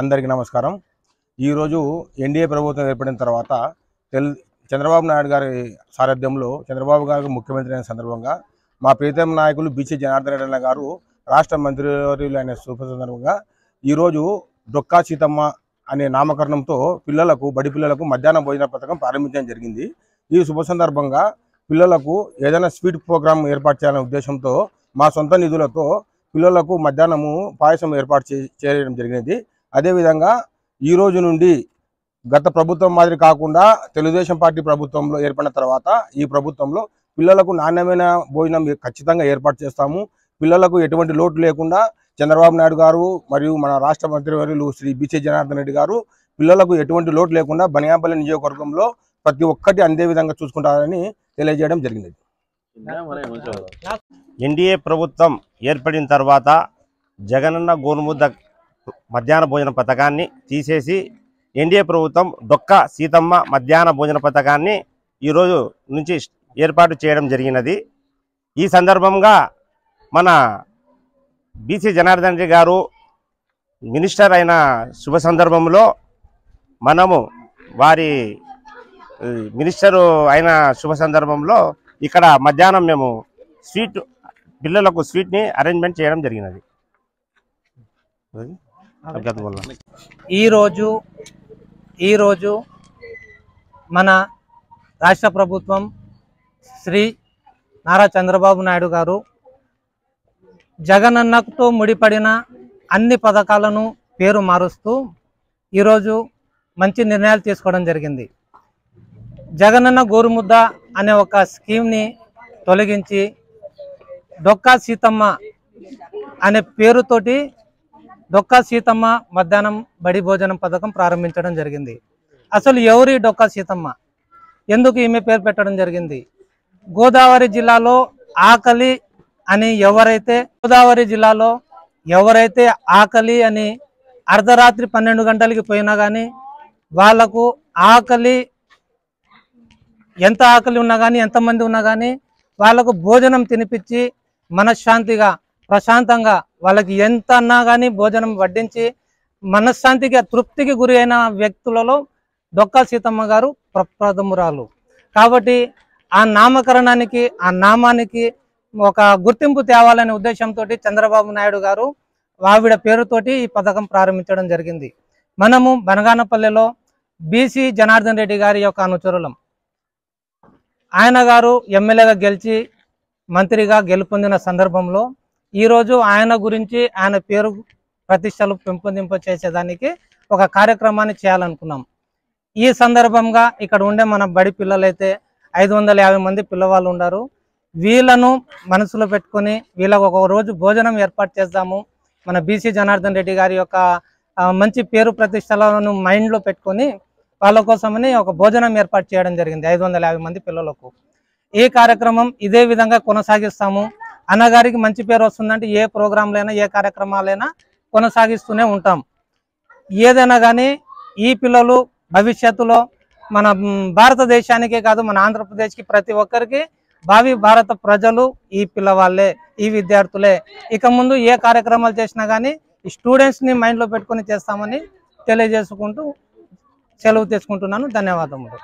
అందరికీ నమస్కారం। ఈ రోజు ఎన్డీఏ ప్రభుత్వం ఏర్పడిన తర్వాత చంద్రబాబు నాయుడు గారి సారథ్యంలో చంద్రబాబు గారు ముఖ్యమంత్రి అయిన సందర్భంగా మా ప్రీతం నాయకులు బీసీ జనార్దన్ రెడ్డి గారు రాష్ట్ర మంత్రివర్యులైన సందర్భంగా ఈ రోజు డొక్కా సీతమ్మ అనే నామకరణంతో పిల్లలకు బడి పిల్లలకు మధ్యాహ్న భోజన పథకం ప్రారంభించడం జరిగింది। ఈ శుభ సందర్భంగా పిల్లలకు ఏదైనా స్వీట్ ప్రోగ్రామ్ ఏర్పాటు చేయాలనే ఉద్దేశంతో మా సొంత నిధులతో పిల్లలకు మధ్యాహ్నము పాయసం ఏర్పాటు చేయడం జరిగినది। అదేవిధంగా ఈ రోజు నుండి గత ప్రభుత్వం మాదిరి కాకుండా తెలుగుదేశం పార్టీ ప్రభుత్వంలో ఏర్పడిన తర్వాత ఈ ప్రభుత్వంలో పిల్లలకు నాణ్యమైన భోజనం ఖచ్చితంగా ఏర్పాటు చేస్తాము। పిల్లలకు ఎటువంటి లోటు లేకుండా చంద్రబాబు నాయుడు గారు మరియు మన రాష్ట్ర మంత్రివర్యులు శ్రీ బీసీ జనార్దన్ రెడ్డి గారు పిల్లలకు ఎటువంటి లోటు లేకుండా బనియాపల్లి నియోజకవర్గంలో ప్రతి ఒక్కటి అందే విధంగా చూసుకుంటారని తెలియజేయడం జరిగింది। ఎన్డీఏ ప్రభుత్వం ఏర్పడిన తర్వాత జగనన్న గోరుముద్ద మధ్యాహ్న భోజన పథకాన్ని తీసేసి ఎన్డీఏ ప్రభుత్వం డొక్కా సీతమ్మ మధ్యాహ్న భోజన పథకాన్ని ఈరోజు నుంచి ఏర్పాటు చేయడం జరిగినది। ఈ సందర్భంగా మన బీసీ జనార్దన్ రెడ్డి గారు మినిస్టర్ అయిన శుభ సందర్భంలో మనము వారి మినిస్టరు అయిన శుభ సందర్భంలో ఇక్కడ మధ్యాహ్నం మేము పిల్లలకు స్వీట్ని అరేంజ్మెంట్ చేయడం జరిగినది। ఈరోజు మన రాష్ట్ర ప్రభుత్వం శ్రీ నారా చంద్రబాబు నాయుడు గారు జగనన్నతో ముడిపడిన అన్ని పథకాలను పేరు మారుస్తూ ఈరోజు మంచి నిర్ణయాలు తీసుకోవడం జరిగింది। జగనన్న గోరుముద్ద అనే ఒక స్కీమ్ని తొలగించి డొక్కా సీతమ్మ అనే పేరుతోటి డొక్కా సీతమ్మ మధ్యాహ్నం బడి భోజనం పథకం ప్రారంభించడం జరిగింది। అసలు ఎవరి డొక్కా సీతమ్మ, ఎందుకు ఈమె పేరు పెట్టడం జరిగింది? గోదావరి జిల్లాలో ఆకలి అని ఎవరైతే ఆకలి అని అర్ధరాత్రి 12 గంటలకి పోయినా కానీ వాళ్లకు ఎంత ఆకలి ఉన్నా కానీ ఎంతమంది ఉన్నా కానీ వాళ్ళకు భోజనం తినిపించి మనశ్శాంతిగా ప్రశాంతంగా వాళ్ళకి ఎంత అన్నా కానీ భోజనం వడ్డించి మనశ్శాంతిగా తృప్తికి గురి అయిన వ్యక్తులలో డొక్కా సీతమ్మ గారు ప్రప్రథమురాలు కాబట్టి ఆ నామకరణానికి ఆ నామానికి ఒక గుర్తింపు తేవాలనే ఉద్దేశంతో చంద్రబాబు నాయుడు గారు ఆవిడ పేరుతోటి ఈ పథకం ప్రారంభించడం జరిగింది। మనము బనగానపల్లెలో బీసీ జనార్దన్ రెడ్డి గారి యొక్క అనుచరులం। ఆయన గారు ఎమ్మెల్యేగా గెలిచి మంత్రిగా గెలుపొందిన సందర్భంలో ఈరోజు ఆయన గురించి ఆయన పేరు ప్రతిష్టలు పెంపొందింప చేసేదానికి ఒక కార్యక్రమాన్ని చేయాలనుకున్నాం। ఈ సందర్భంగా ఇక్కడ ఉండే మన బడి పిల్లలైతే 550 మంది పిల్లవాళ్ళు ఉన్నారు। వీళ్ళను మనసులో పెట్టుకొని వీళ్ళకు ఒక రోజు భోజనం ఏర్పాటు చేద్దాము, మన బీసీ జనార్దన్ రెడ్డి గారి యొక్క మంచి పేరు ప్రతిష్టలను మైండ్లో పెట్టుకొని వాళ్ళ కోసమని ఒక భోజనం ఏర్పాటు చేయడం జరిగింది 550 మంది పిల్లలకు। ఈ కార్యక్రమం ఇదే విధంగా కొనసాగిస్తాము। అన్నగారికి మంచి పేరు వస్తుందంటే ఏ ప్రోగ్రాంలైనా ఏ కార్యక్రమాలైనా కొనసాగిస్తూనే ఉంటాం। ఏదైనా కానీ ఈ పిల్లలు భవిష్యత్తులో మన భారతదేశానికే కాదు మన ఆంధ్రప్రదేశ్కి ప్రతి ఒక్కరికి భావి భారత ప్రజలు ఈ పిల్లవాళ్ళే, ఈ విద్యార్థులే। ఇక ముందు ఏ కార్యక్రమాలు చేసినా కానీ ఈ స్టూడెంట్స్ని మైండ్లో పెట్టుకొని చేస్తామని తెలియజేసుకుంటూ సెలవు తీసుకుంటున్నాను। ధన్యవాదములు।